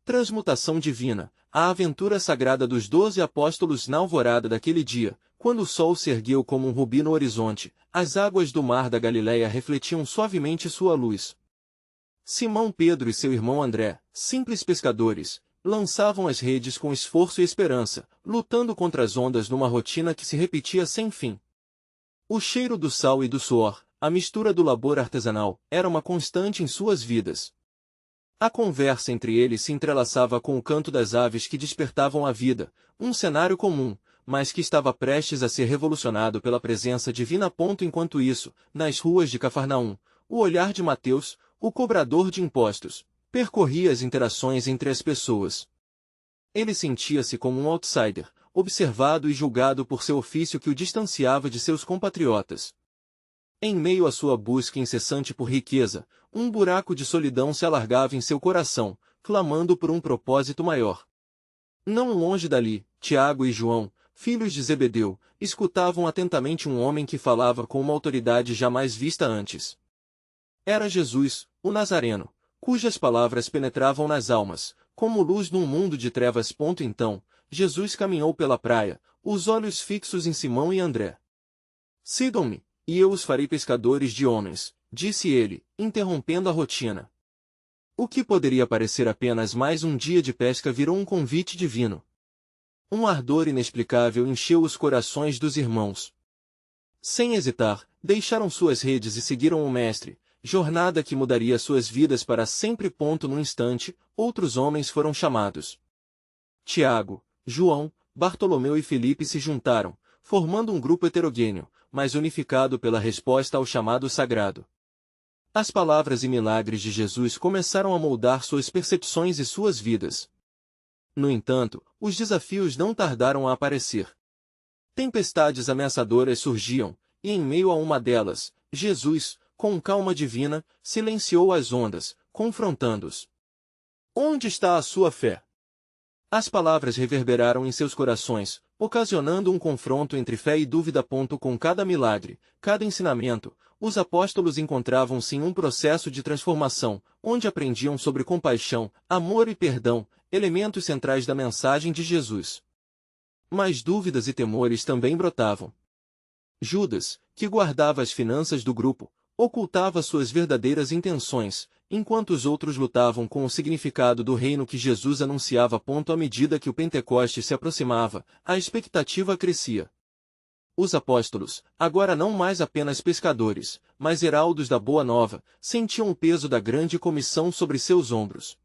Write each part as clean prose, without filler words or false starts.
Transmutação divina, a aventura sagrada dos 12 apóstolos na alvorada daquele dia, quando o sol se ergueu como um rubi no horizonte, as águas do mar da Galileia refletiam suavemente sua luz. Simão Pedro e seu irmão André, simples pescadores, lançavam as redes com esforço e esperança, lutando contra as ondas numa rotina que se repetia sem fim. O cheiro do sal e do suor, a mistura do labor artesanal, era uma constante em suas vidas. A conversa entre eles se entrelaçava com o canto das aves que despertavam a vida, um cenário comum, mas que estava prestes a ser revolucionado pela presença divina. Enquanto isso, nas ruas de Cafarnaum, o olhar de Mateus, o cobrador de impostos, percorria as interações entre as pessoas. Ele sentia-se como um outsider, observado e julgado por seu ofício que o distanciava de seus compatriotas. Em meio à sua busca incessante por riqueza, um buraco de solidão se alargava em seu coração, clamando por um propósito maior. Não longe dali, Tiago e João, filhos de Zebedeu, escutavam atentamente um homem que falava com uma autoridade jamais vista antes. Era Jesus, o Nazareno, cujas palavras penetravam nas almas, como luz num mundo de trevas. Então, Jesus caminhou pela praia, os olhos fixos em Simão e André. "Sigam-me, e eu os farei pescadores de homens", disse ele, interrompendo a rotina. O que poderia parecer apenas mais um dia de pesca virou um convite divino. Um ardor inexplicável encheu os corações dos irmãos. Sem hesitar, deixaram suas redes e seguiram o Mestre, jornada que mudaria suas vidas para sempre. Num instante, outros homens foram chamados. Tiago, João, Bartolomeu e Felipe se juntaram, formando um grupo heterogêneo, mas unificado pela resposta ao chamado sagrado. As palavras e milagres de Jesus começaram a moldar suas percepções e suas vidas. No entanto, os desafios não tardaram a aparecer. Tempestades ameaçadoras surgiam, e em meio a uma delas, Jesus, com calma divina, silenciou as ondas, confrontando-os. "Onde está a sua fé?" As palavras reverberaram em seus corações, ocasionando um confronto entre fé e dúvida. Com cada milagre, cada ensinamento, os apóstolos encontravam-se em um processo de transformação, onde aprendiam sobre compaixão, amor e perdão, elementos centrais da mensagem de Jesus. Mas dúvidas e temores também brotavam. Judas, que guardava as finanças do grupo, ocultava suas verdadeiras intenções, enquanto os outros lutavam com o significado do reino que Jesus anunciava. À medida que o Pentecostes se aproximava, a expectativa crescia. Os apóstolos, agora não mais apenas pescadores, mas heraldos da Boa Nova, sentiam o peso da grande comissão sobre seus ombros.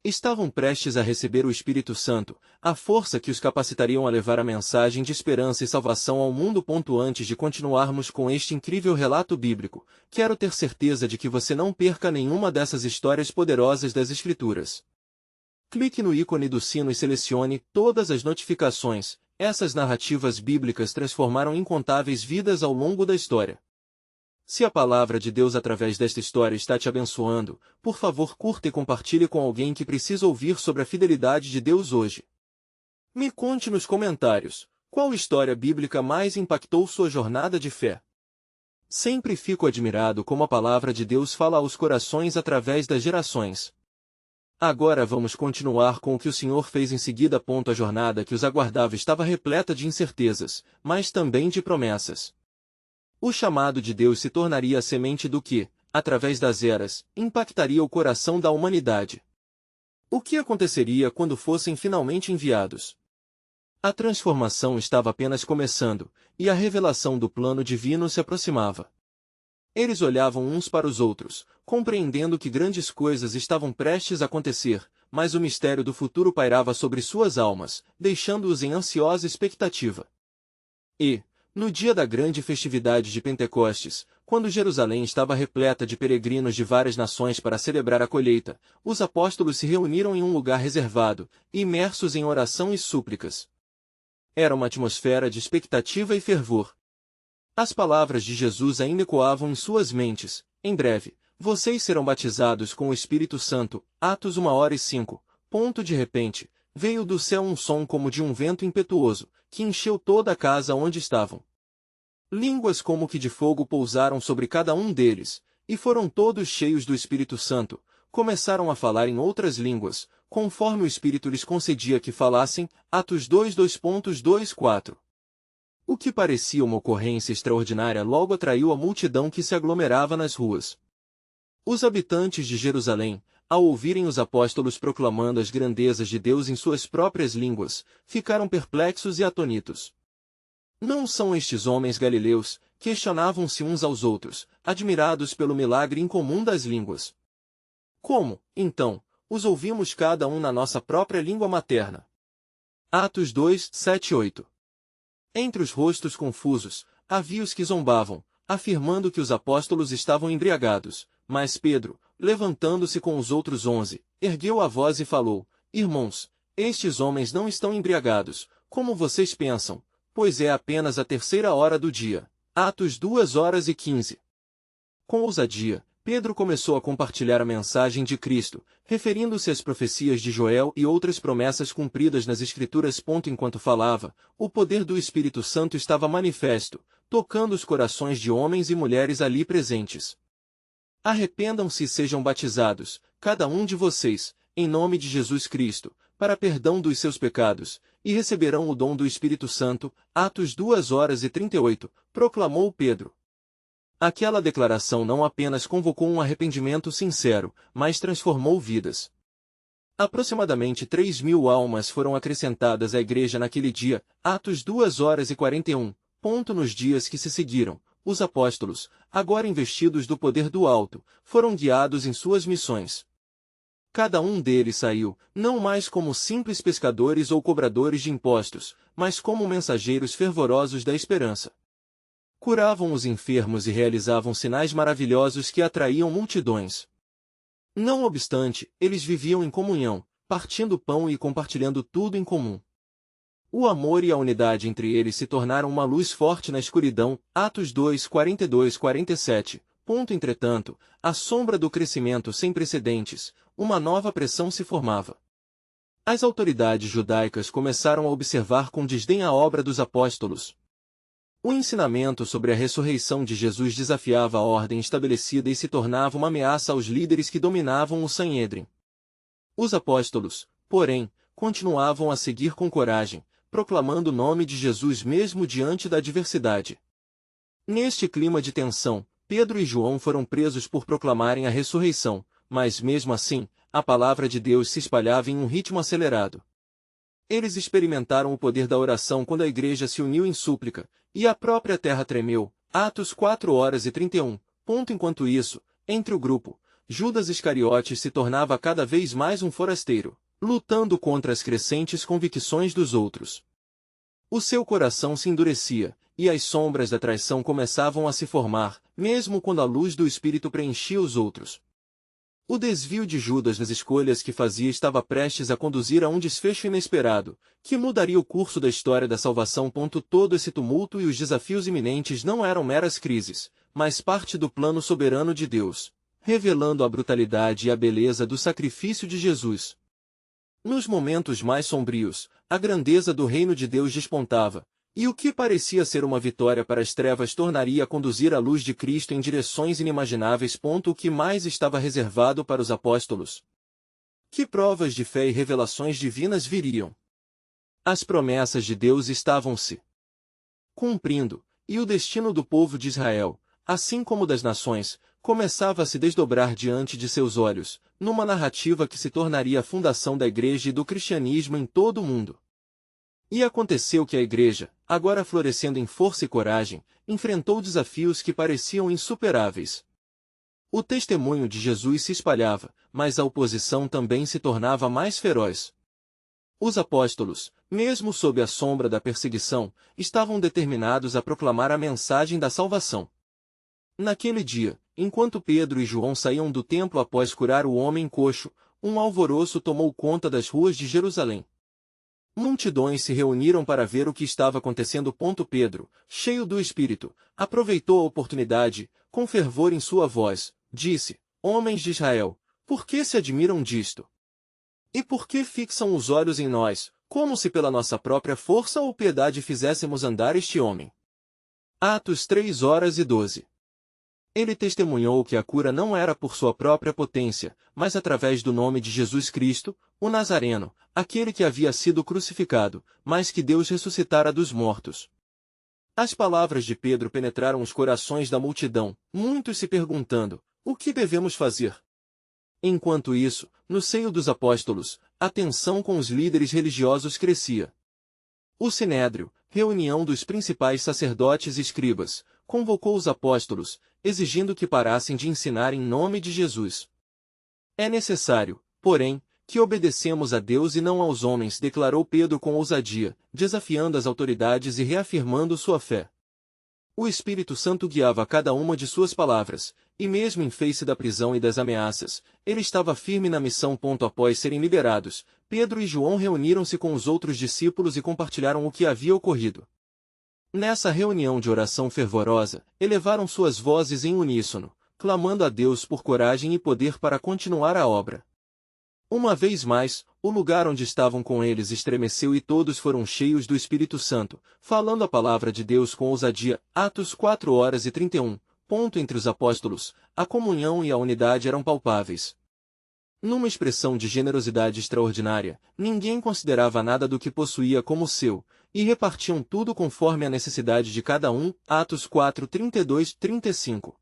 Estavam prestes a receber o Espírito Santo, a força que os capacitariam a levar a mensagem de esperança e salvação ao mundo. Antes de continuarmos com este incrível relato bíblico, quero ter certeza de que você não perca nenhuma dessas histórias poderosas das Escrituras. Clique no ícone do sino e selecione todas as notificações. Essas narrativas bíblicas transformaram incontáveis vidas ao longo da história. Se a palavra de Deus através desta história está te abençoando, por favor curta e compartilhe com alguém que precisa ouvir sobre a fidelidade de Deus hoje. Me conte nos comentários, qual história bíblica mais impactou sua jornada de fé? Sempre fico admirado como a palavra de Deus fala aos corações através das gerações. Agora vamos continuar com o que o Senhor fez em seguida. A jornada que os aguardava estava repleta de incertezas, mas também de promessas. O chamado de Deus se tornaria a semente do que, através das eras, impactaria o coração da humanidade. O que aconteceria quando fossem finalmente enviados? A transformação estava apenas começando, e a revelação do plano divino se aproximava. Eles olhavam uns para os outros, compreendendo que grandes coisas estavam prestes a acontecer, mas o mistério do futuro pairava sobre suas almas, deixando-os em ansiosa expectativa. E, no dia da grande festividade de Pentecostes, quando Jerusalém estava repleta de peregrinos de várias nações para celebrar a colheita, os apóstolos se reuniram em um lugar reservado, imersos em oração e súplicas. Era uma atmosfera de expectativa e fervor. As palavras de Jesus ainda ecoavam em suas mentes: "Em breve, vocês serão batizados com o Espírito Santo." Atos 1h05. De repente, veio do céu um som como de um vento impetuoso, que encheu toda a casa onde estavam. Línguas como que de fogo pousaram sobre cada um deles, e foram todos cheios do Espírito Santo, começaram a falar em outras línguas, conforme o Espírito lhes concedia que falassem. Atos 2:2.24. O que parecia uma ocorrência extraordinária logo atraiu a multidão que se aglomerava nas ruas. Os habitantes de Jerusalém, ao ouvirem os apóstolos proclamando as grandezas de Deus em suas próprias línguas, ficaram perplexos e atônitos. Não são estes homens galileus? Questionavam-se uns aos outros, admirados pelo milagre incomum das línguas. Como, então, os ouvimos cada um na nossa própria língua materna? Atos 2:7-8. Entre os rostos confusos, havia os que zombavam, afirmando que os apóstolos estavam embriagados, mas Pedro, levantando-se com os outros 11, ergueu a voz e falou: Irmãos, estes homens não estão embriagados, como vocês pensam, pois é apenas a 3ª hora do dia. Atos 2:15. Com ousadia, Pedro começou a compartilhar a mensagem de Cristo, referindo-se às profecias de Joel e outras promessas cumpridas nas Escrituras. Enquanto falava, o poder do Espírito Santo estava manifesto, tocando os corações de homens e mulheres ali presentes. Arrependam-se e sejam batizados, cada um de vocês, em nome de Jesus Cristo, para perdão dos seus pecados, e receberão o dom do Espírito Santo. Atos 2:38, proclamou Pedro. Aquela declaração não apenas convocou um arrependimento sincero, mas transformou vidas. Aproximadamente 3.000 almas foram acrescentadas à igreja naquele dia. Atos 2:41. Nos dias que se seguiram, os apóstolos, agora investidos do poder do alto, foram guiados em suas missões. Cada um deles saiu, não mais como simples pescadores ou cobradores de impostos, mas como mensageiros fervorosos da esperança. Curavam os enfermos e realizavam sinais maravilhosos que atraíam multidões. Não obstante, eles viviam em comunhão, partindo pão e compartilhando tudo em comum. O amor e a unidade entre eles se tornaram uma luz forte na escuridão. Atos 2:42-47. Entretanto, à sombra do crescimento sem precedentes, uma nova pressão se formava. As autoridades judaicas começaram a observar com desdém a obra dos apóstolos. O ensinamento sobre a ressurreição de Jesus desafiava a ordem estabelecida e se tornava uma ameaça aos líderes que dominavam o Sanhedrin. Os apóstolos, porém, continuavam a seguir com coragem, proclamando o nome de Jesus mesmo diante da adversidade. Neste clima de tensão, Pedro e João foram presos por proclamarem a ressurreição, mas mesmo assim, a palavra de Deus se espalhava em um ritmo acelerado. Eles experimentaram o poder da oração quando a igreja se uniu em súplica, e a própria terra tremeu. Atos 4:31. Enquanto isso, entre o grupo, Judas Iscariotes se tornava cada vez mais um forasteiro, lutando contra as crescentes convicções dos outros. O seu coração se endurecia, e as sombras da traição começavam a se formar, mesmo quando a luz do Espírito preenchia os outros. O desvio de Judas nas escolhas que fazia estava prestes a conduzir a um desfecho inesperado, que mudaria o curso da história da salvação. Todo esse tumulto e os desafios iminentes não eram meras crises, mas parte do plano soberano de Deus, revelando a brutalidade e a beleza do sacrifício de Jesus. Nos momentos mais sombrios, a grandeza do reino de Deus despontava, e o que parecia ser uma vitória para as trevas tornaria a conduzir a luz de Cristo em direções inimagináveis. O que mais estava reservado para os apóstolos? Que provas de fé e revelações divinas viriam? As promessas de Deus estavam se cumprindo, e o destino do povo de Israel, assim como das nações, começava a se desdobrar diante de seus olhos, numa narrativa que se tornaria a fundação da igreja e do cristianismo em todo o mundo. E aconteceu que a igreja, agora florescendo em força e coragem, enfrentou desafios que pareciam insuperáveis. O testemunho de Jesus se espalhava, mas a oposição também se tornava mais feroz. Os apóstolos, mesmo sob a sombra da perseguição, estavam determinados a proclamar a mensagem da salvação. Naquele dia, enquanto Pedro e João saíam do templo após curar o homem coxo, um alvoroço tomou conta das ruas de Jerusalém. Multidões se reuniram para ver o que estava acontecendo. Pedro, cheio do Espírito, aproveitou a oportunidade, com fervor em sua voz, disse: Homens de Israel, por que se admiram disto? E por que fixam os olhos em nós, como se pela nossa própria força ou piedade fizéssemos andar este homem? Atos 3:12. Ele testemunhou que a cura não era por sua própria potência, mas através do nome de Jesus Cristo, o Nazareno, aquele que havia sido crucificado, mas que Deus ressuscitara dos mortos. As palavras de Pedro penetraram os corações da multidão, muitos se perguntando: o que devemos fazer? Enquanto isso, no seio dos apóstolos, a tensão com os líderes religiosos crescia. O Sinédrio, reunião dos principais sacerdotes e escribas, convocou os apóstolos, exigindo que parassem de ensinar em nome de Jesus. É necessário, porém, que obedecemos a Deus e não aos homens, declarou Pedro com ousadia, desafiando as autoridades e reafirmando sua fé. O Espírito Santo guiava cada uma de suas palavras, e mesmo em face da prisão e das ameaças, ele estava firme na missão. Após serem liberados, Pedro e João reuniram-se com os outros discípulos e compartilharam o que havia ocorrido. Nessa reunião de oração fervorosa, elevaram suas vozes em uníssono, clamando a Deus por coragem e poder para continuar a obra. Uma vez mais, o lugar onde estavam com eles estremeceu e todos foram cheios do Espírito Santo, falando a palavra de Deus com ousadia. Atos 4:31. Entre os apóstolos, a comunhão e a unidade eram palpáveis. Numa expressão de generosidade extraordinária, ninguém considerava nada do que possuía como seu, e repartiam tudo conforme a necessidade de cada um. Atos 4:32-35.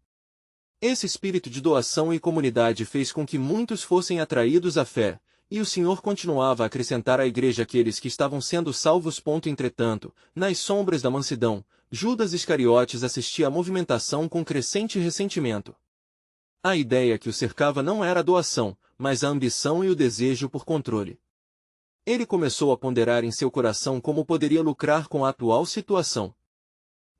Esse espírito de doação e comunidade fez com que muitos fossem atraídos à fé, e o Senhor continuava a acrescentar à igreja aqueles que estavam sendo salvos. Entretanto, nas sombras da mansidão, Judas Iscariotes assistia à movimentação com crescente ressentimento. A ideia que o cercava não era a doação, mas a ambição e o desejo por controle. Ele começou a ponderar em seu coração como poderia lucrar com a atual situação.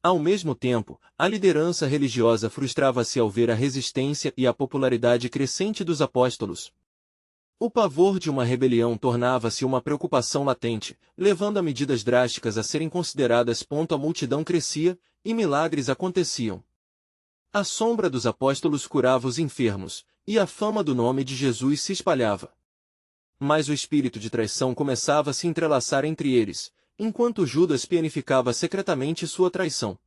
Ao mesmo tempo, a liderança religiosa frustrava-se ao ver a resistência e a popularidade crescente dos apóstolos. O pavor de uma rebelião tornava-se uma preocupação latente, levando a medidas drásticas a serem consideradas. A multidão crescia, e milagres aconteciam. A sombra dos apóstolos curava os enfermos, e a fama do nome de Jesus se espalhava. Mas o espírito de traição começava a se entrelaçar entre eles, enquanto Judas planificava secretamente sua traição.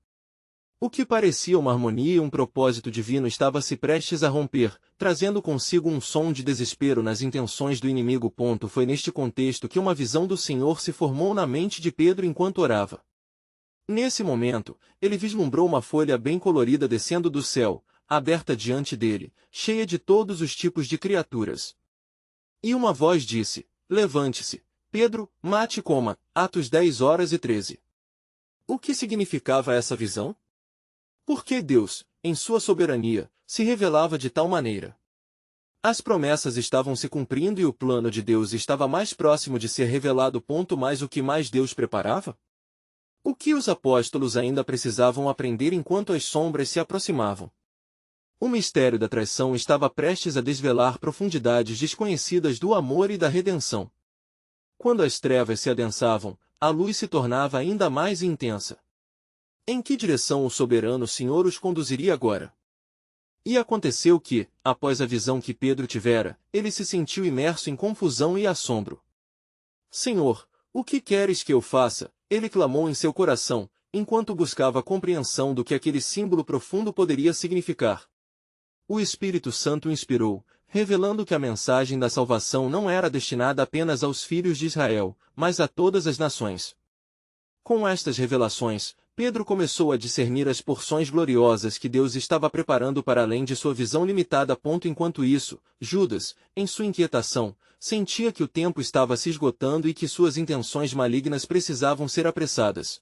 O que parecia uma harmonia e um propósito divino estava-se prestes a romper, trazendo consigo um som de desespero nas intenções do inimigo. Foi neste contexto que uma visão do Senhor se formou na mente de Pedro enquanto orava. Nesse momento, ele vislumbrou uma folha bem colorida descendo do céu, aberta diante dele, cheia de todos os tipos de criaturas. E uma voz disse: levante-se, Pedro, mate e coma. Atos 10:13. O que significava essa visão? Por que Deus, em sua soberania, se revelava de tal maneira? As promessas estavam se cumprindo e o plano de Deus estava mais próximo de ser revelado. Mas o que mais Deus preparava? O que os apóstolos ainda precisavam aprender enquanto as sombras se aproximavam? O mistério da traição estava prestes a desvelar profundidades desconhecidas do amor e da redenção. Quando as trevas se adensavam, a luz se tornava ainda mais intensa. Em que direção o soberano Senhor os conduziria agora? E aconteceu que, após a visão que Pedro tivera, ele se sentiu imerso em confusão e assombro. Senhor, o que queres que eu faça? Ele clamou em seu coração, enquanto buscava a compreensão do que aquele símbolo profundo poderia significar. O Espírito Santo o inspirou, revelando que a mensagem da salvação não era destinada apenas aos filhos de Israel, mas a todas as nações. Com estas revelações, Pedro começou a discernir as porções gloriosas que Deus estava preparando para além de sua visão limitada. Enquanto isso, Judas, em sua inquietação, sentia que o tempo estava se esgotando e que suas intenções malignas precisavam ser apressadas.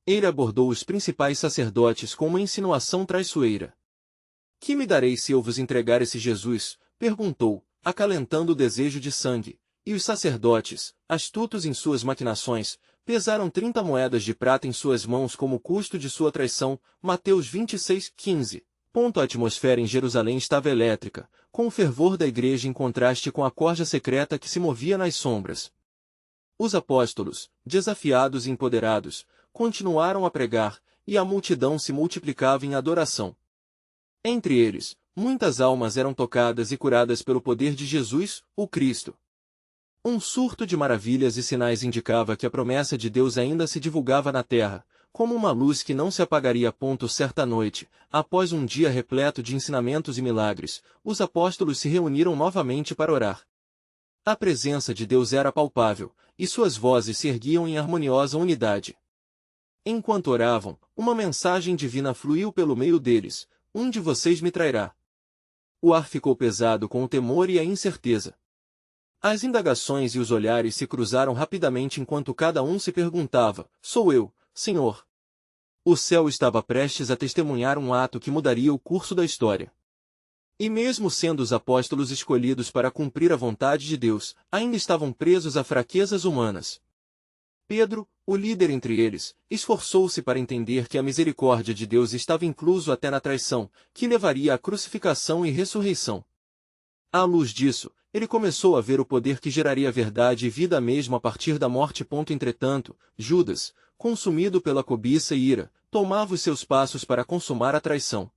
Ele abordou os principais sacerdotes com uma insinuação traiçoeira. Que me dareis se eu vos entregar esse Jesus? Perguntou, acalentando o desejo de sangue. E os sacerdotes, astutos em suas maquinações, pesaram 30 moedas de prata em suas mãos como custo de sua traição. Mateus 26:15. A atmosfera em Jerusalém estava elétrica, com o fervor da igreja em contraste com a corja secreta que se movia nas sombras. Os apóstolos, desafiados e empoderados, continuaram a pregar, e a multidão se multiplicava em adoração. Entre eles, muitas almas eram tocadas e curadas pelo poder de Jesus, o Cristo. Um surto de maravilhas e sinais indicava que a promessa de Deus ainda se divulgava na terra, como uma luz que não se apagaria. Certa noite, após um dia repleto de ensinamentos e milagres, os apóstolos se reuniram novamente para orar. A presença de Deus era palpável, e suas vozes se erguiam em harmoniosa unidade. Enquanto oravam, uma mensagem divina fluiu pelo meio deles: um de vocês me trairá. O ar ficou pesado com o temor e a incerteza. As indagações e os olhares se cruzaram rapidamente enquanto cada um se perguntava: sou eu, Senhor? O céu estava prestes a testemunhar um ato que mudaria o curso da história. E mesmo sendo os apóstolos escolhidos para cumprir a vontade de Deus, ainda estavam presos a fraquezas humanas. Pedro, o líder entre eles, esforçou-se para entender que a misericórdia de Deus estava incluso até na traição, que levaria à crucificação e ressurreição. À luz disso, ele começou a ver o poder que geraria verdade e vida mesmo a partir da morte. Entretanto, Judas, consumido pela cobiça e ira, tomava os seus passos para consumar a traição.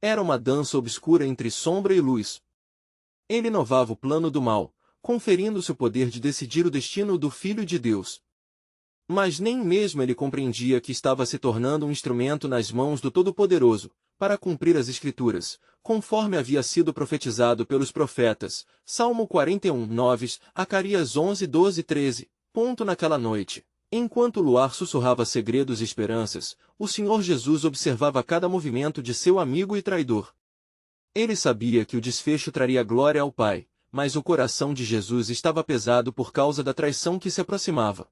Era uma dança obscura entre sombra e luz. Ele inovava o plano do mal, conferindo-se o poder de decidir o destino do Filho de Deus. Mas nem mesmo ele compreendia que estava se tornando um instrumento nas mãos do Todo-Poderoso, para cumprir as Escrituras, conforme havia sido profetizado pelos profetas. Salmo 41, 9, Zacarias 11, 12, 13. Naquela noite, enquanto o luar sussurrava segredos e esperanças, o Senhor Jesus observava cada movimento de seu amigo e traidor. Ele sabia que o desfecho traria glória ao Pai, mas o coração de Jesus estava pesado por causa da traição que se aproximava.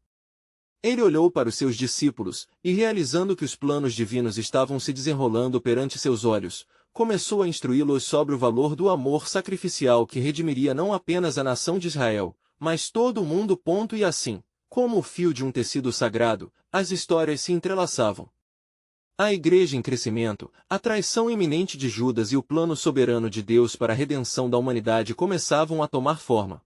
Ele olhou para os seus discípulos, e realizando que os planos divinos estavam se desenrolando perante seus olhos, começou a instruí-los sobre o valor do amor sacrificial que redimiria não apenas a nação de Israel, mas todo o mundo. E assim, como o fio de um tecido sagrado, as histórias se entrelaçavam. A igreja em crescimento, a traição iminente de Judas e o plano soberano de Deus para a redenção da humanidade começavam a tomar forma.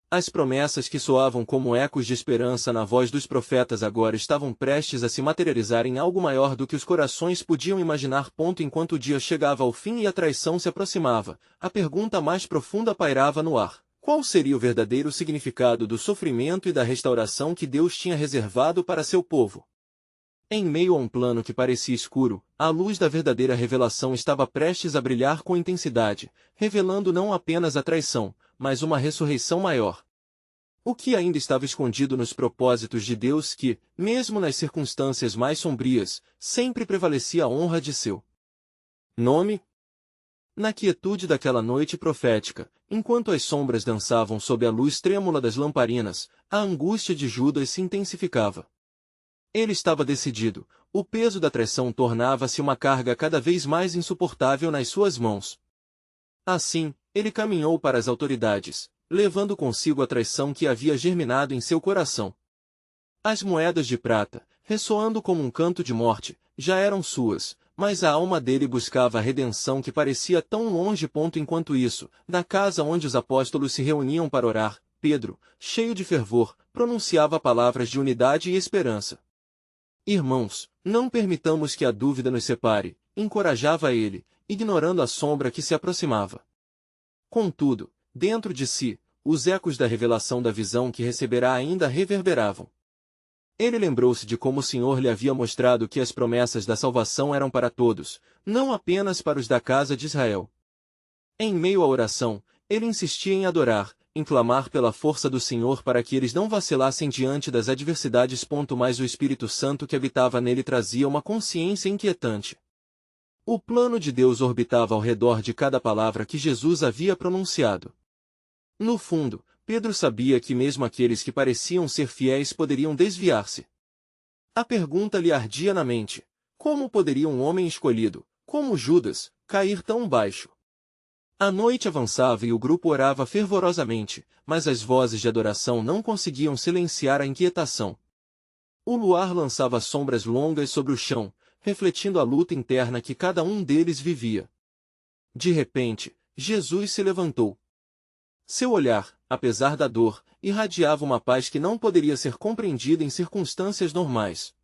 As promessas que soavam como ecos de esperança na voz dos profetas agora estavam prestes a se materializar em algo maior do que os corações podiam imaginar. Enquanto o dia chegava ao fim e a traição se aproximava, a pergunta mais profunda pairava no ar: qual seria o verdadeiro significado do sofrimento e da restauração que Deus tinha reservado para seu povo? Em meio a um plano que parecia escuro, a luz da verdadeira revelação estava prestes a brilhar com intensidade, revelando não apenas a traição, mas uma ressurreição maior. O que ainda estava escondido nos propósitos de Deus que, mesmo nas circunstâncias mais sombrias, sempre prevalecia a honra de seu nome? Na quietude daquela noite profética, enquanto as sombras dançavam sob a luz trêmula das lamparinas, a angústia de Judas se intensificava. Ele estava decidido, o peso da traição tornava-se uma carga cada vez mais insuportável nas suas mãos. Assim, ele caminhou para as autoridades, levando consigo a traição que havia germinado em seu coração. As moedas de prata, ressoando como um canto de morte, já eram suas, mas a alma dele buscava a redenção que parecia tão longe. Enquanto isso, na casa onde os apóstolos se reuniam para orar, Pedro, cheio de fervor, pronunciava palavras de unidade e esperança. Irmãos, não permitamos que a dúvida nos separe, encorajava ele, ignorando a sombra que se aproximava. Contudo, dentro de si, os ecos da revelação da visão que receberá ainda reverberavam. Ele lembrou-se de como o Senhor lhe havia mostrado que as promessas da salvação eram para todos, não apenas para os da casa de Israel. Em meio à oração, ele insistia em adorar, em clamar pela força do Senhor para que eles não vacilassem diante das adversidades. Mas o Espírito Santo que habitava nele trazia uma consciência inquietante. O plano de Deus orbitava ao redor de cada palavra que Jesus havia pronunciado. No fundo, Pedro sabia que mesmo aqueles que pareciam ser fiéis poderiam desviar-se. A pergunta lhe ardia na mente: como poderia um homem escolhido, como Judas, cair tão baixo? A noite avançava e o grupo orava fervorosamente, mas as vozes de adoração não conseguiam silenciar a inquietação. O luar lançava sombras longas sobre o chão, refletindo a luta interna que cada um deles vivia. De repente, Jesus se levantou. Seu olhar, apesar da dor, irradiava uma paz que não poderia ser compreendida em circunstâncias normais.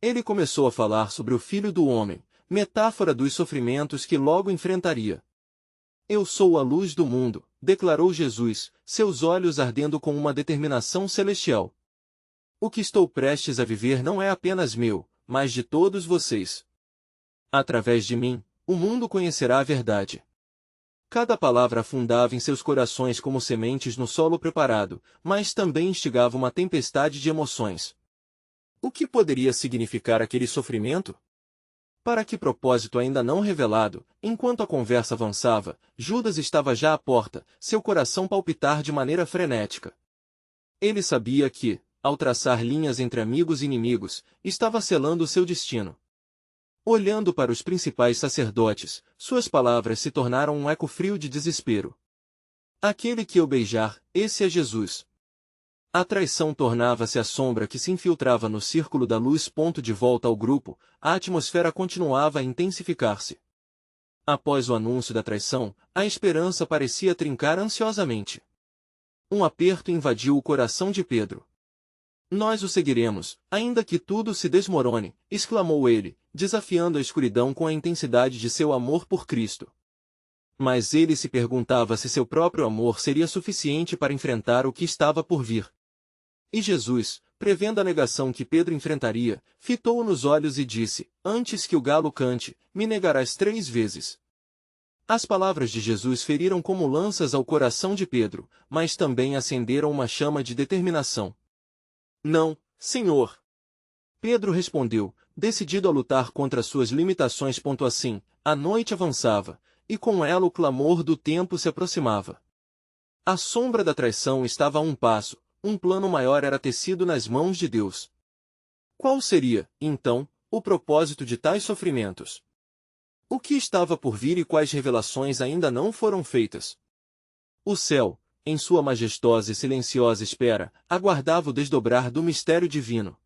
Ele começou a falar sobre o Filho do Homem, metáfora dos sofrimentos que logo enfrentaria. Eu sou a luz do mundo, declarou Jesus, seus olhos ardendo com uma determinação celestial. O que estou prestes a viver não é apenas meu, mas de todos vocês. Através de mim, o mundo conhecerá a verdade. Cada palavra afundava em seus corações como sementes no solo preparado, mas também instigava uma tempestade de emoções. O que poderia significar aquele sofrimento? Para que propósito ainda não revelado, enquanto a conversa avançava, Judas estava já à porta, seu coração palpitar de maneira frenética. Ele sabia que, ao traçar linhas entre amigos e inimigos, estava selando seu destino. Olhando para os principais sacerdotes, suas palavras se tornaram um eco frio de desespero. Aquele que eu beijar, esse é Jesus. A traição tornava-se a sombra que se infiltrava no círculo da luz. De volta ao grupo, a atmosfera continuava a intensificar-se. Após o anúncio da traição, a esperança parecia trincar ansiosamente. Um aperto invadiu o coração de Pedro. Nós o seguiremos, ainda que tudo se desmorone, exclamou ele, desafiando a escuridão com a intensidade de seu amor por Cristo. Mas ele se perguntava se seu próprio amor seria suficiente para enfrentar o que estava por vir. E Jesus, prevendo a negação que Pedro enfrentaria, fitou-o nos olhos e disse: Antes que o galo cante, me negarás 3 vezes. As palavras de Jesus feriram como lanças ao coração de Pedro, mas também acenderam uma chama de determinação. Não, Senhor. Pedro respondeu, decidido a lutar contra suas limitações. Assim, a noite avançava, e com ela o clamor do tempo se aproximava. A sombra da traição estava a um passo, um plano maior era tecido nas mãos de Deus. Qual seria, então, o propósito de tais sofrimentos? O que estava por vir e quais revelações ainda não foram feitas? O céu, em sua majestosa e silenciosa espera, aguardava o desdobrar do mistério divino.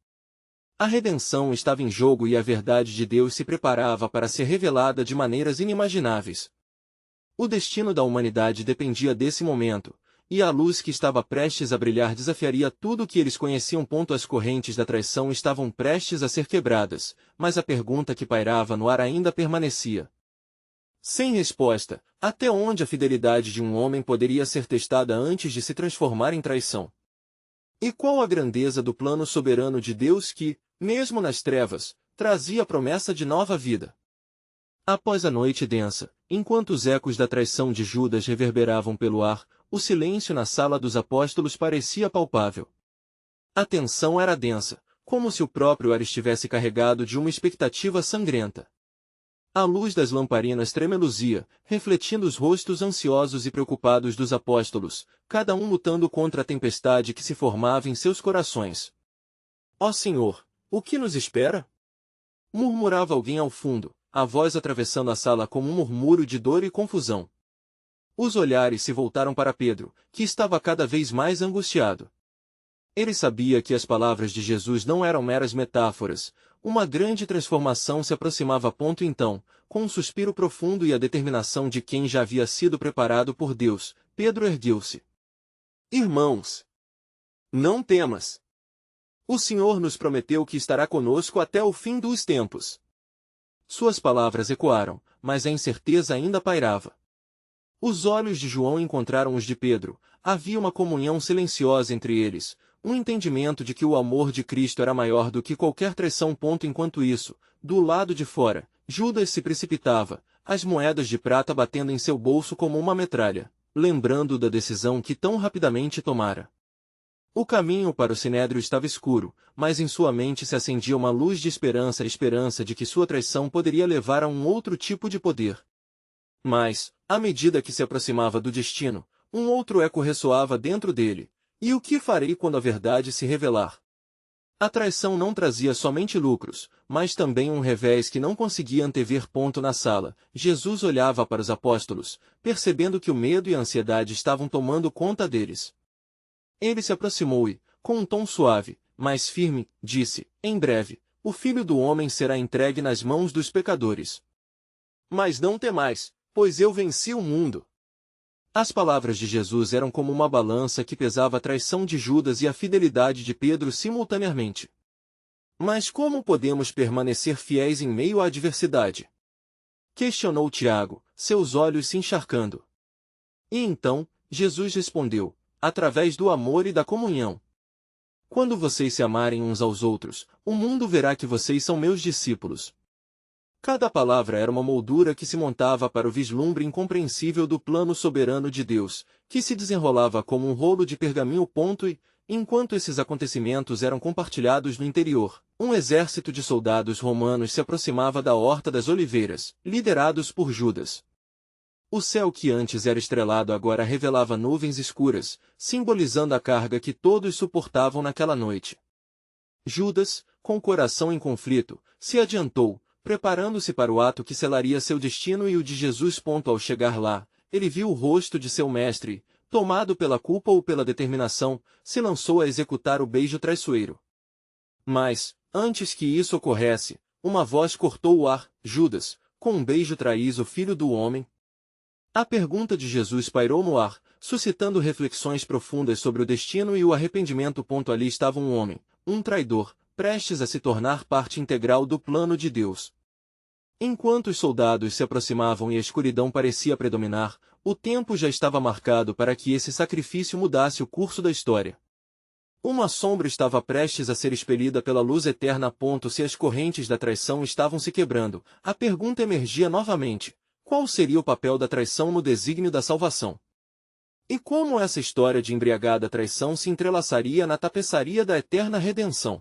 A redenção estava em jogo e a verdade de Deus se preparava para ser revelada de maneiras inimagináveis. O destino da humanidade dependia desse momento, e a luz que estava prestes a brilhar desafiaria tudo o que eles conheciam. As correntes da traição estavam prestes a ser quebradas, mas a pergunta que pairava no ar ainda permanecia. Sem resposta, até onde a fidelidade de um homem poderia ser testada antes de se transformar em traição? E qual a grandeza do plano soberano de Deus que, mesmo nas trevas, trazia a promessa de nova vida? Após a noite densa, enquanto os ecos da traição de Judas reverberavam pelo ar, o silêncio na sala dos apóstolos parecia palpável. A tensão era densa, como se o próprio ar estivesse carregado de uma expectativa sangrenta. A luz das lamparinas tremeluzia, refletindo os rostos ansiosos e preocupados dos apóstolos, cada um lutando contra a tempestade que se formava em seus corações. Ó Senhor, o que nos espera? Murmurava alguém ao fundo, a voz atravessando a sala como um murmúrio de dor e confusão. Os olhares se voltaram para Pedro, que estava cada vez mais angustiado. Ele sabia que as palavras de Jesus não eram meras metáforas, uma grande transformação se aproximava. Então, com um suspiro profundo e a determinação de quem já havia sido preparado por Deus, Pedro ergueu-se. Irmãos, não temas. O Senhor nos prometeu que estará conosco até o fim dos tempos. Suas palavras ecoaram, mas a incerteza ainda pairava. Os olhos de João encontraram os de Pedro, havia uma comunhão silenciosa entre eles, um entendimento de que o amor de Cristo era maior do que qualquer traição. Enquanto isso, do lado de fora, Judas se precipitava, as moedas de prata batendo em seu bolso como uma metralha, lembrando da decisão que tão rapidamente tomara. O caminho para o Sinédrio estava escuro, mas em sua mente se acendia uma luz de esperança, a esperança de que sua traição poderia levar a um outro tipo de poder. Mas, à medida que se aproximava do destino, um outro eco ressoava dentro dele. E o que farei quando a verdade se revelar? A traição não trazia somente lucros, mas também um revés que não conseguia antever. Na sala, Jesus olhava para os apóstolos, percebendo que o medo e a ansiedade estavam tomando conta deles. Ele se aproximou e, com um tom suave, mas firme, disse: Em breve, o Filho do Homem será entregue nas mãos dos pecadores. Mas não temais, pois eu venci o mundo. As palavras de Jesus eram como uma balança que pesava a traição de Judas e a fidelidade de Pedro simultaneamente. Mas como podemos permanecer fiéis em meio à adversidade? Questionou Tiago, seus olhos se encharcando. E então, Jesus respondeu: através do amor e da comunhão. Quando vocês se amarem uns aos outros, o mundo verá que vocês são meus discípulos. Cada palavra era uma moldura que se montava para o vislumbre incompreensível do plano soberano de Deus, que se desenrolava como um rolo de pergaminho. Enquanto esses acontecimentos eram compartilhados no interior, um exército de soldados romanos se aproximava da Horta das Oliveiras, liderados por Judas. O céu que antes era estrelado agora revelava nuvens escuras, simbolizando a carga que todos suportavam naquela noite. Judas, com o coração em conflito, se adiantou, preparando-se para o ato que selaria seu destino e o de Jesus. Ao chegar lá, ele viu o rosto de seu mestre e, tomado pela culpa ou pela determinação, se lançou a executar o beijo traiçoeiro. Mas, antes que isso ocorresse, uma voz cortou o ar: Judas, com um beijo traís o Filho do Homem? A pergunta de Jesus pairou no ar, suscitando reflexões profundas sobre o destino e o arrependimento. Ali estava um homem, um traidor, prestes a se tornar parte integral do plano de Deus. Enquanto os soldados se aproximavam e a escuridão parecia predominar, o tempo já estava marcado para que esse sacrifício mudasse o curso da história. Uma sombra estava prestes a ser expelida pela luz eterna. Se as correntes da traição estavam se quebrando, a pergunta emergia novamente: qual seria o papel da traição no desígnio da salvação? E como essa história de embriagada traição se entrelaçaria na tapeçaria da eterna redenção?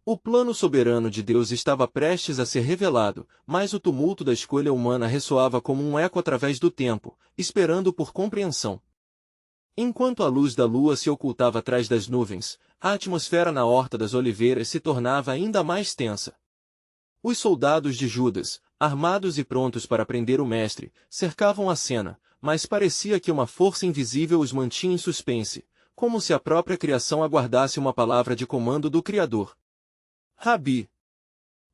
O plano soberano de Deus estava prestes a ser revelado, mas o tumulto da escolha humana ressoava como um eco através do tempo, esperando por compreensão. Enquanto a luz da lua se ocultava atrás das nuvens, a atmosfera na Horta das Oliveiras se tornava ainda mais tensa. Os soldados de Judas, armados e prontos para prender o mestre, cercavam a cena, mas parecia que uma força invisível os mantinha em suspense, como se a própria criação aguardasse uma palavra de comando do Criador. Rabi!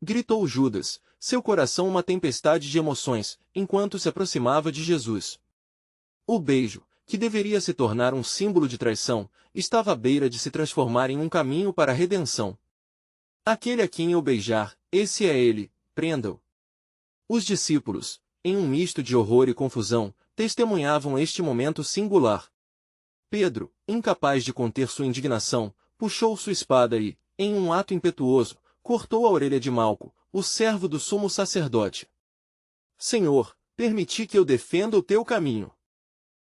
Gritou Judas, seu coração uma tempestade de emoções, enquanto se aproximava de Jesus. O beijo, que deveria se tornar um símbolo de traição, estava à beira de se transformar em um caminho para a redenção. Aquele a quem eu beijar, esse é ele, prenda-o. Os discípulos, em um misto de horror e confusão, testemunhavam este momento singular. Pedro, incapaz de conter sua indignação, puxou sua espada e, em um ato impetuoso, cortou a orelha de Malco, o servo do sumo sacerdote. Senhor, permiti que eu defenda o teu caminho.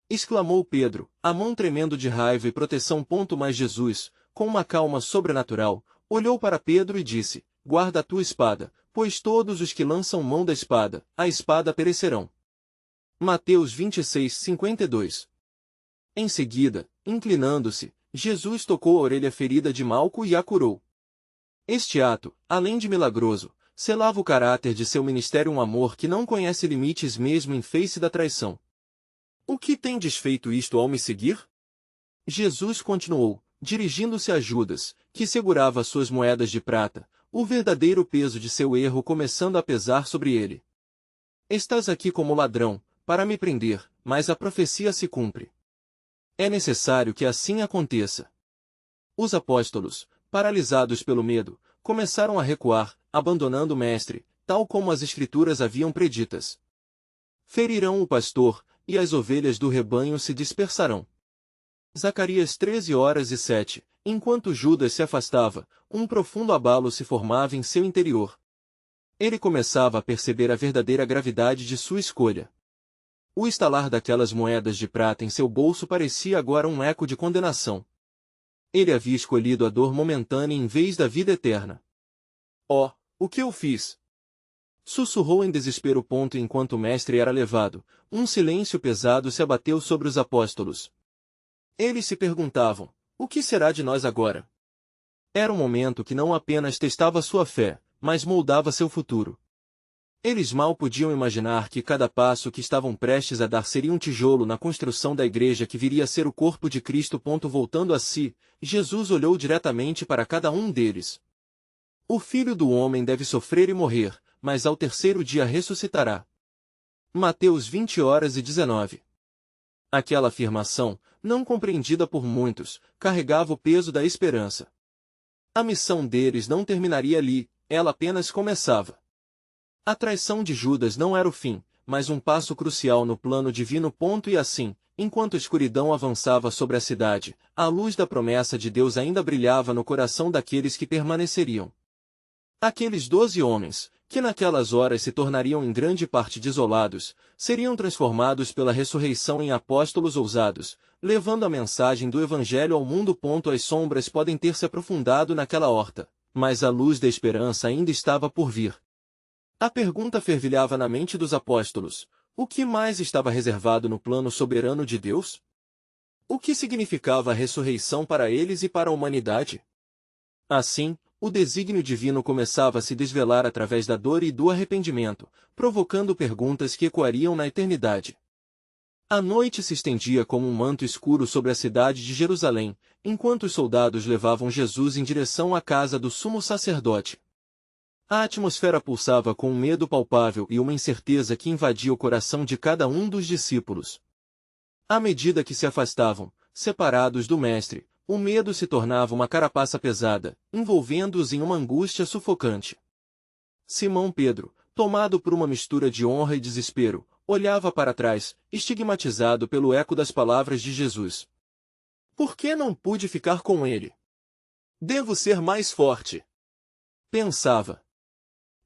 Exclamou Pedro, a mão tremendo de raiva e proteção. Mas Jesus, com uma calma sobrenatural, olhou para Pedro e disse: guarda a tua espada, pois todos os que lançam mão da espada, a espada perecerão. Mateus 26:52. Em seguida, inclinando-se, Jesus tocou a orelha ferida de Malco e a curou. Este ato, além de milagroso, selava o caráter de seu ministério, um amor que não conhece limites mesmo em face da traição. O que tem desfeito isto ao me seguir? Jesus continuou, dirigindo-se a Judas, que segurava suas moedas de prata, o verdadeiro peso de seu erro começando a pesar sobre ele. Estás aqui como ladrão, para me prender, mas a profecia se cumpre. É necessário que assim aconteça. Os apóstolos, paralisados pelo medo, começaram a recuar, abandonando o mestre, tal como as escrituras haviam preditas. Ferirão o pastor, e as ovelhas do rebanho se dispersarão. Zacarias 13:07. Enquanto Judas se afastava, um profundo abalo se formava em seu interior. Ele começava a perceber a verdadeira gravidade de sua escolha. O estalar daquelas moedas de prata em seu bolso parecia agora um eco de condenação. Ele havia escolhido a dor momentânea em vez da vida eterna. Oh, o que eu fiz? Sussurrou em desespero. Enquanto o mestre era levado, um silêncio pesado se abateu sobre os apóstolos. Eles se perguntavam: o que será de nós agora? Era um momento que não apenas testava sua fé, mas moldava seu futuro. Eles mal podiam imaginar que cada passo que estavam prestes a dar seria um tijolo na construção da igreja que viria a ser o corpo de Cristo. Voltando a si, Jesus olhou diretamente para cada um deles. O Filho do Homem deve sofrer e morrer, mas ao terceiro dia ressuscitará. Mateus 20:19. Aquela afirmação, não compreendida por muitos, carregava o peso da esperança. A missão deles não terminaria ali, ela apenas começava. A traição de Judas não era o fim, mas um passo crucial no plano divino. E assim, enquanto a escuridão avançava sobre a cidade, a luz da promessa de Deus ainda brilhava no coração daqueles que permaneceriam. Aqueles 12 homens, que naquelas horas se tornariam em grande parte desolados, seriam transformados pela ressurreição em apóstolos ousados, levando a mensagem do Evangelho ao mundo. As sombras podem ter se aprofundado naquela horta, mas a luz da esperança ainda estava por vir. A pergunta fervilhava na mente dos apóstolos: o que mais estava reservado no plano soberano de Deus? O que significava a ressurreição para eles e para a humanidade? Assim, o desígnio divino começava a se desvelar através da dor e do arrependimento, provocando perguntas que ecoariam na eternidade. A noite se estendia como um manto escuro sobre a cidade de Jerusalém, enquanto os soldados levavam Jesus em direção à casa do sumo sacerdote. A atmosfera pulsava com um medo palpável e uma incerteza que invadia o coração de cada um dos discípulos. À medida que se afastavam, separados do Mestre, o medo se tornava uma carapaça pesada, envolvendo-os em uma angústia sufocante. Simão Pedro, tomado por uma mistura de honra e desespero, olhava para trás, estigmatizado pelo eco das palavras de Jesus. Por que não pude ficar com ele? Devo ser mais forte. Pensava.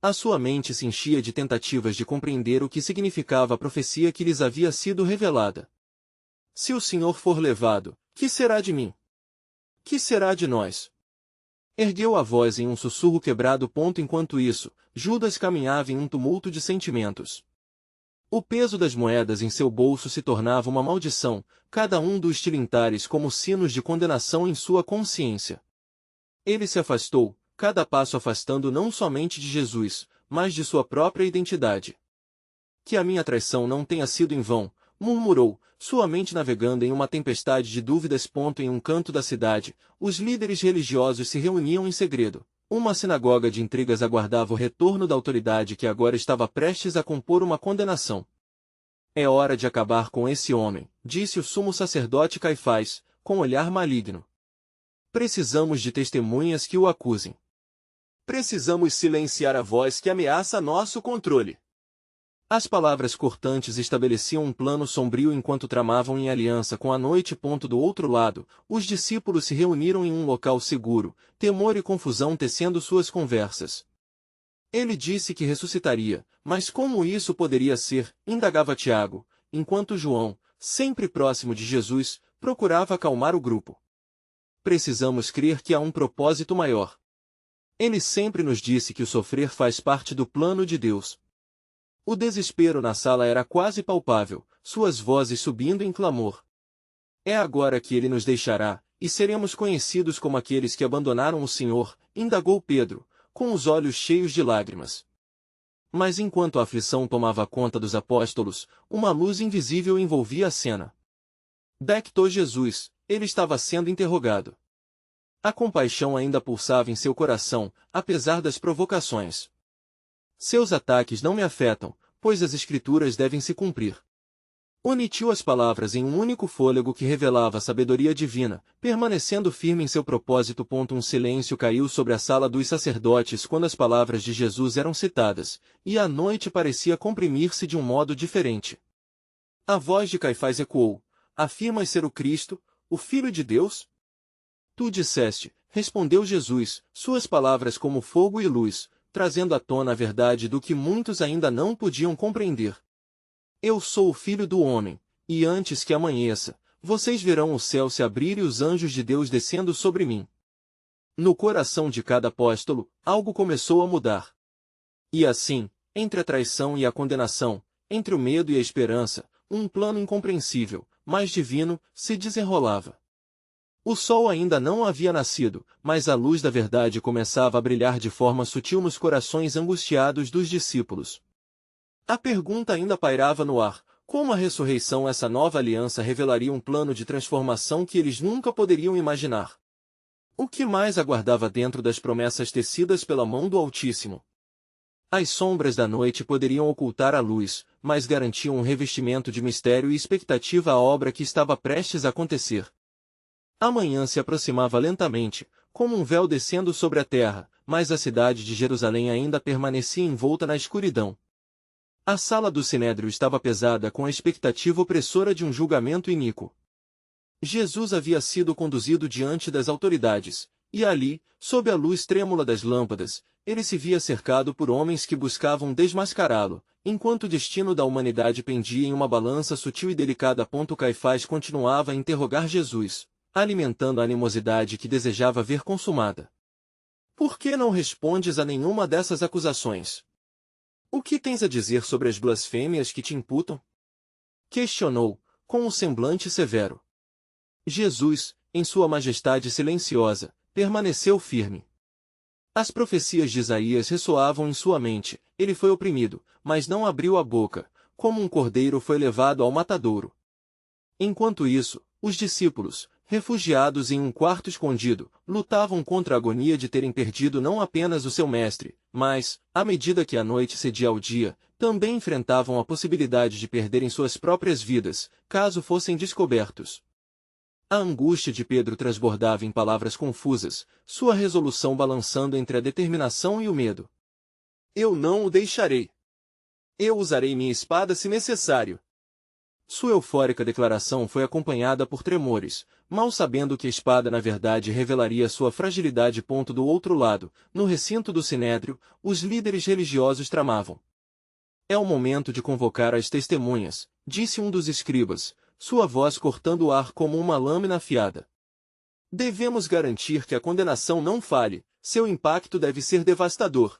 A sua mente se enchia de tentativas de compreender o que significava a profecia que lhes havia sido revelada. Se o Senhor for levado, que será de mim? Que será de nós? Ergueu a voz em um sussurro quebrado. Enquanto isso, Judas caminhava em um tumulto de sentimentos. O peso das moedas em seu bolso se tornava uma maldição, cada um dos tilintares como sinos de condenação em sua consciência. Ele se afastou, cada passo afastando não somente de Jesus, mas de sua própria identidade. Que a minha traição não tenha sido em vão, murmurou, sua mente navegando em uma tempestade de dúvidas. Em um canto da cidade, os líderes religiosos se reuniam em segredo. Uma sinagoga de intrigas aguardava o retorno da autoridade que agora estava prestes a compor uma condenação. É hora de acabar com esse homem, disse o sumo sacerdote Caifás, com olhar maligno. Precisamos de testemunhas que o acusem. Precisamos silenciar a voz que ameaça nosso controle. As palavras cortantes estabeleciam um plano sombrio enquanto tramavam em aliança com a noite. Do outro lado, os discípulos se reuniram em um local seguro, temor e confusão tecendo suas conversas. Ele disse que ressuscitaria, mas como isso poderia ser? Indagava Tiago, enquanto João, sempre próximo de Jesus, procurava acalmar o grupo. Precisamos crer que há um propósito maior. Ele sempre nos disse que o sofrer faz parte do plano de Deus. O desespero na sala era quase palpável, suas vozes subindo em clamor. É agora que ele nos deixará, e seremos conhecidos como aqueles que abandonaram o Senhor, indagou Pedro, com os olhos cheios de lágrimas. Mas enquanto a aflição tomava conta dos apóstolos, uma luz invisível envolvia a cena. Bectou Jesus, ele estava sendo interrogado. A compaixão ainda pulsava em seu coração, apesar das provocações. Seus ataques não me afetam, pois as Escrituras devem se cumprir. Unitiu as palavras em um único fôlego que revelava a sabedoria divina, permanecendo firme em seu propósito. Um silêncio caiu sobre a sala dos sacerdotes quando as palavras de Jesus eram citadas, e a noite parecia comprimir-se de um modo diferente. A voz de Caifás ecoou: afirmas ser o Cristo, o Filho de Deus? Tu disseste, respondeu Jesus, suas palavras como fogo e luz, trazendo à tona a verdade do que muitos ainda não podiam compreender. Eu sou o Filho do Homem, e antes que amanheça, vocês verão o céu se abrir e os anjos de Deus descendo sobre mim. No coração de cada apóstolo, algo começou a mudar. E assim, entre a traição e a condenação, entre o medo e a esperança, um plano incompreensível, mas divino, se desenrolava. O sol ainda não havia nascido, mas a luz da verdade começava a brilhar de forma sutil nos corações angustiados dos discípulos. A pergunta ainda pairava no ar: como a ressurreição, essa nova aliança, revelaria um plano de transformação que eles nunca poderiam imaginar? O que mais aguardava dentro das promessas tecidas pela mão do Altíssimo? As sombras da noite poderiam ocultar a luz, mas garantiam um revestimento de mistério e expectativa à obra que estava prestes a acontecer. A manhã se aproximava lentamente, como um véu descendo sobre a terra, mas a cidade de Jerusalém ainda permanecia envolta na escuridão. A sala do Sinédrio estava pesada com a expectativa opressora de um julgamento iníquo. Jesus havia sido conduzido diante das autoridades, e ali, sob a luz trêmula das lâmpadas, ele se via cercado por homens que buscavam desmascará-lo, enquanto o destino da humanidade pendia em uma balança sutil e delicada. Caifás continuava a interrogar Jesus, alimentando a animosidade que desejava ver consumada. Por que não respondes a nenhuma dessas acusações? O que tens a dizer sobre as blasfêmias que te imputam? Questionou, com um semblante severo. Jesus, em sua majestade silenciosa, permaneceu firme. As profecias de Isaías ressoavam em sua mente. Ele foi oprimido, mas não abriu a boca, como um cordeiro foi levado ao matadouro. Enquanto isso, os discípulos, refugiados em um quarto escondido, lutavam contra a agonia de terem perdido não apenas o seu mestre, mas, à medida que a noite cedia ao dia, também enfrentavam a possibilidade de perderem suas próprias vidas, caso fossem descobertos. A angústia de Pedro transbordava em palavras confusas, sua resolução balançando entre a determinação e o medo. Eu não o deixarei. Eu usarei minha espada se necessário. Sua eufórica declaração foi acompanhada por tremores, mal sabendo que a espada na verdade revelaria sua fragilidade. Do outro lado, no recinto do Sinédrio, os líderes religiosos tramavam. É o momento de convocar as testemunhas, disse um dos escribas, sua voz cortando o ar como uma lâmina afiada. Devemos garantir que a condenação não falhe, seu impacto deve ser devastador.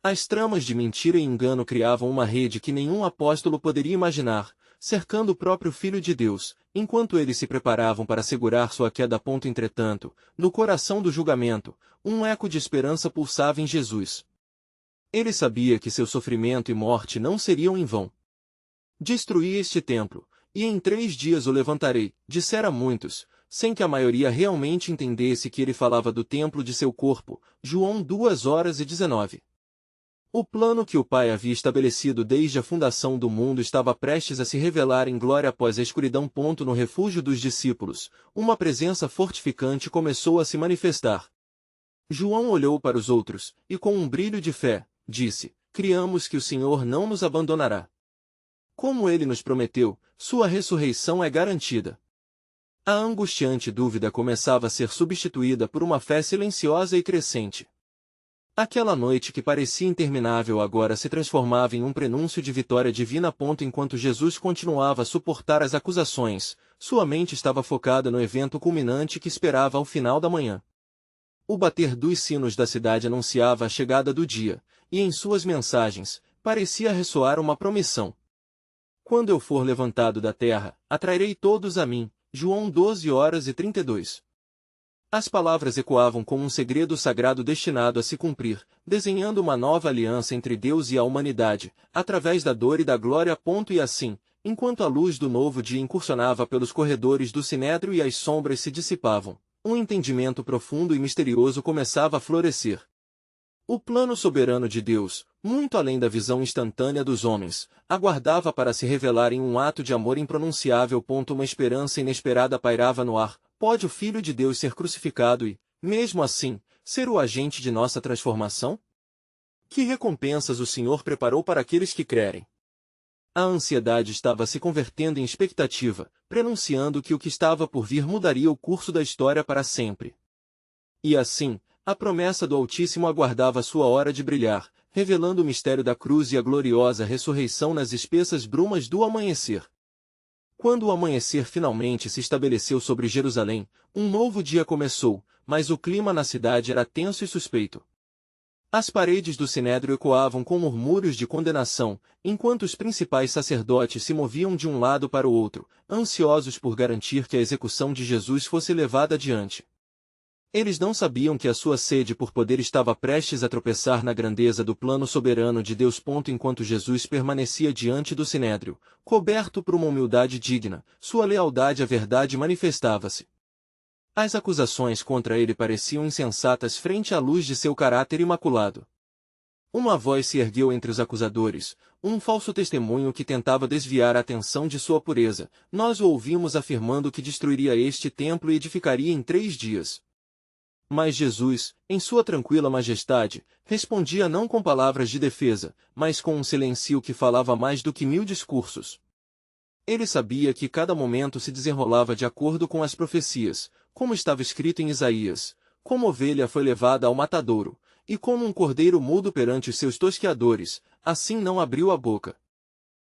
As tramas de mentira e engano criavam uma rede que nenhum apóstolo poderia imaginar, cercando o próprio Filho de Deus, enquanto eles se preparavam para segurar sua queda. Entretanto, no coração do julgamento, um eco de esperança pulsava em Jesus. Ele sabia que seu sofrimento e morte não seriam em vão. Destruí este templo, e em 3 dias o levantarei, dissera muitos, sem que a maioria realmente entendesse que ele falava do templo de seu corpo. João 2:19. O plano que o Pai havia estabelecido desde a fundação do mundo estava prestes a se revelar em glória após a escuridão. No refúgio dos discípulos, uma presença fortificante começou a se manifestar. João olhou para os outros, e com um brilho de fé, disse, criamos que o Senhor não nos abandonará. Como ele nos prometeu, sua ressurreição é garantida. A angustiante dúvida começava a ser substituída por uma fé silenciosa e crescente. Aquela noite que parecia interminável agora se transformava em um prenúncio de vitória divina. Enquanto Jesus continuava a suportar as acusações, sua mente estava focada no evento culminante que esperava ao final da manhã. O bater dos sinos da cidade anunciava a chegada do dia, e em suas mensagens, parecia ressoar uma promissão. Quando eu for levantado da terra, atrairei todos a mim. João 12:32. As palavras ecoavam como um segredo sagrado destinado a se cumprir, desenhando uma nova aliança entre Deus e a humanidade, através da dor e da glória. E assim, enquanto a luz do novo dia incursionava pelos corredores do Sinédrio e as sombras se dissipavam, um entendimento profundo e misterioso começava a florescer. O plano soberano de Deus, muito além da visão instantânea dos homens, aguardava para se revelar em um ato de amor impronunciável. Uma esperança inesperada pairava no ar. Pode o Filho de Deus ser crucificado e, mesmo assim, ser o agente de nossa transformação? Que recompensas o Senhor preparou para aqueles que crerem? A ansiedade estava se convertendo em expectativa, prenunciando que o que estava por vir mudaria o curso da história para sempre. E assim, a promessa do Altíssimo aguardava sua hora de brilhar, revelando o mistério da cruz e a gloriosa ressurreição nas espessas brumas do amanhecer. Quando o amanhecer finalmente se estabeleceu sobre Jerusalém, um novo dia começou, mas o clima na cidade era tenso e suspeito. As paredes do Sinédrio ecoavam com murmúrios de condenação, enquanto os principais sacerdotes se moviam de um lado para o outro, ansiosos por garantir que a execução de Jesus fosse levada adiante. Eles não sabiam que a sua sede por poder estava prestes a tropeçar na grandeza do plano soberano de Deus. Enquanto Jesus permanecia diante do Sinédrio, coberto por uma humildade digna, sua lealdade à verdade manifestava-se. As acusações contra ele pareciam insensatas frente à luz de seu caráter imaculado. Uma voz se ergueu entre os acusadores, um falso testemunho que tentava desviar a atenção de sua pureza. Nós o ouvimos afirmando que destruiria este templo e edificaria em 3 dias. Mas Jesus, em sua tranquila majestade, respondia não com palavras de defesa, mas com um silêncio que falava mais do que 1000 discursos. Ele sabia que cada momento se desenrolava de acordo com as profecias, como estava escrito em Isaías, como ovelha foi levada ao matadouro, e como um cordeiro mudo perante os seus tosqueadores, assim não abriu a boca.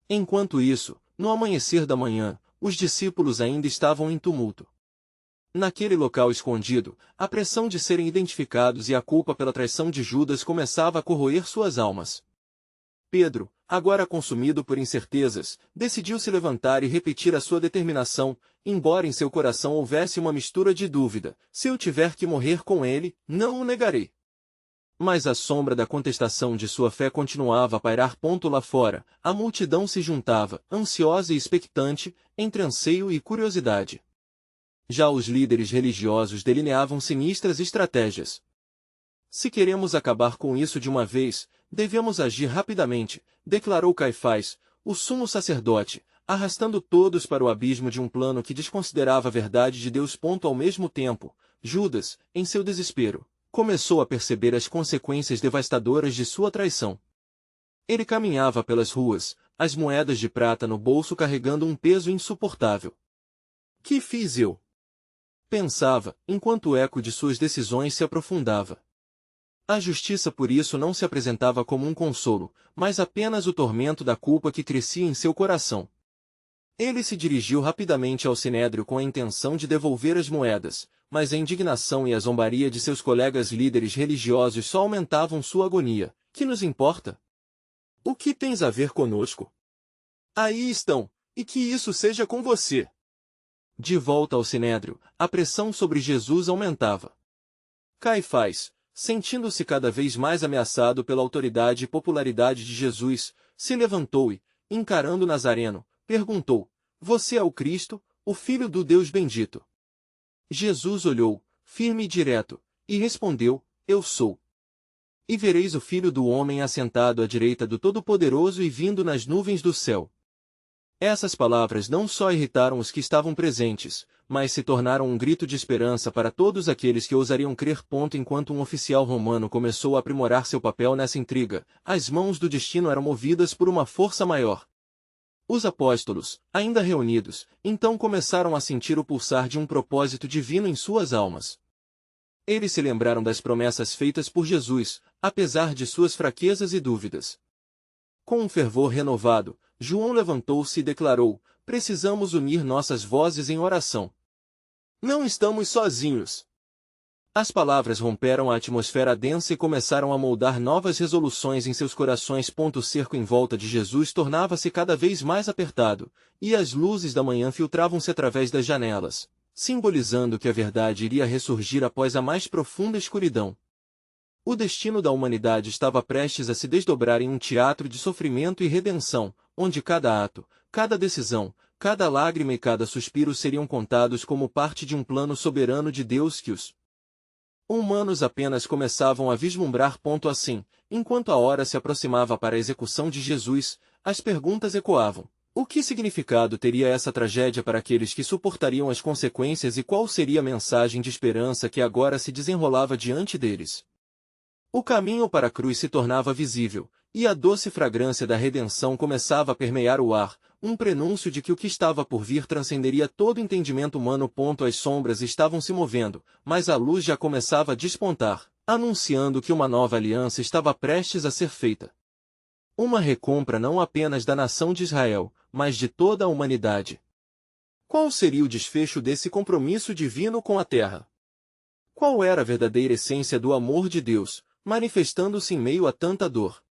Enquanto isso, no amanhecer da manhã, os discípulos ainda estavam em tumulto. Naquele local escondido, a pressão de serem identificados e a culpa pela traição de Judas começava a corroer suas almas. Pedro, agora consumido por incertezas, decidiu se levantar e repetir a sua determinação, embora em seu coração houvesse uma mistura de dúvida: se eu tiver que morrer com ele, não o negarei. Mas a sombra da contestação de sua fé continuava a pairar. Lá fora, a multidão se juntava, ansiosa e expectante, entre anseio e curiosidade. Já os líderes religiosos delineavam sinistras estratégias. Se queremos acabar com isso de uma vez, devemos agir rapidamente, declarou Caifás, o sumo sacerdote, arrastando todos para o abismo de um plano que desconsiderava a verdade de Deus. Ao mesmo tempo, Judas, em seu desespero, começou a perceber as consequências devastadoras de sua traição. Ele caminhava pelas ruas, as moedas de prata no bolso carregando um peso insuportável. Que fiz eu? Pensava, enquanto o eco de suas decisões se aprofundava. A justiça por isso não se apresentava como um consolo, mas apenas o tormento da culpa que crescia em seu coração. Ele se dirigiu rapidamente ao sinédrio com a intenção de devolver as moedas, mas a indignação e a zombaria de seus colegas líderes religiosos só aumentavam sua agonia. Que nos importa? O que tens a ver conosco? Aí estão, e que isso seja com você. De volta ao sinédrio, a pressão sobre Jesus aumentava. Caifás, sentindo-se cada vez mais ameaçado pela autoridade e popularidade de Jesus, se levantou e, encarando Nazareno, perguntou: Você é o Cristo, o Filho do Deus bendito? Jesus olhou, firme e direto, e respondeu: Eu sou. E vereis o Filho do Homem assentado à direita do Todo-Poderoso e vindo nas nuvens do céu. Essas palavras não só irritaram os que estavam presentes, mas se tornaram um grito de esperança para todos aqueles que ousariam crer. Enquanto um oficial romano começou a aprimorar seu papel nessa intriga, as mãos do destino eram movidas por uma força maior. Os apóstolos, ainda reunidos, então começaram a sentir o pulsar de um propósito divino em suas almas. Eles se lembraram das promessas feitas por Jesus, apesar de suas fraquezas e dúvidas. Com um fervor renovado, João levantou-se e declarou: Precisamos unir nossas vozes em oração. Não estamos sozinhos. As palavras romperam a atmosfera densa e começaram a moldar novas resoluções em seus corações. O cerco em volta de Jesus tornava-se cada vez mais apertado, e as luzes da manhã filtravam-se através das janelas, simbolizando que a verdade iria ressurgir após a mais profunda escuridão. O destino da humanidade estava prestes a se desdobrar em um teatro de sofrimento e redenção, onde cada ato, cada decisão, cada lágrima e cada suspiro seriam contados como parte de um plano soberano de Deus que os humanos apenas começavam a vislumbrar. Assim, enquanto a hora se aproximava para a execução de Jesus, as perguntas ecoavam. O que significado teria essa tragédia para aqueles que suportariam as consequências e qual seria a mensagem de esperança que agora se desenrolava diante deles? O caminho para a cruz se tornava visível, e a doce fragrância da redenção começava a permear o ar, um prenúncio de que o que estava por vir transcenderia todo entendimento humano. As sombras estavam se movendo, mas a luz já começava a despontar, anunciando que uma nova aliança estava prestes a ser feita. Uma recompra não apenas da nação de Israel, mas de toda a humanidade. Qual seria o desfecho desse compromisso divino com a terra? Qual era a verdadeira essência do amor de Deus, manifestando-se em meio a tanta dor?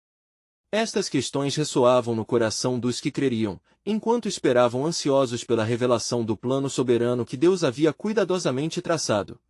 Estas questões ressoavam no coração dos que creriam, enquanto esperavam ansiosos pela revelação do plano soberano que Deus havia cuidadosamente traçado.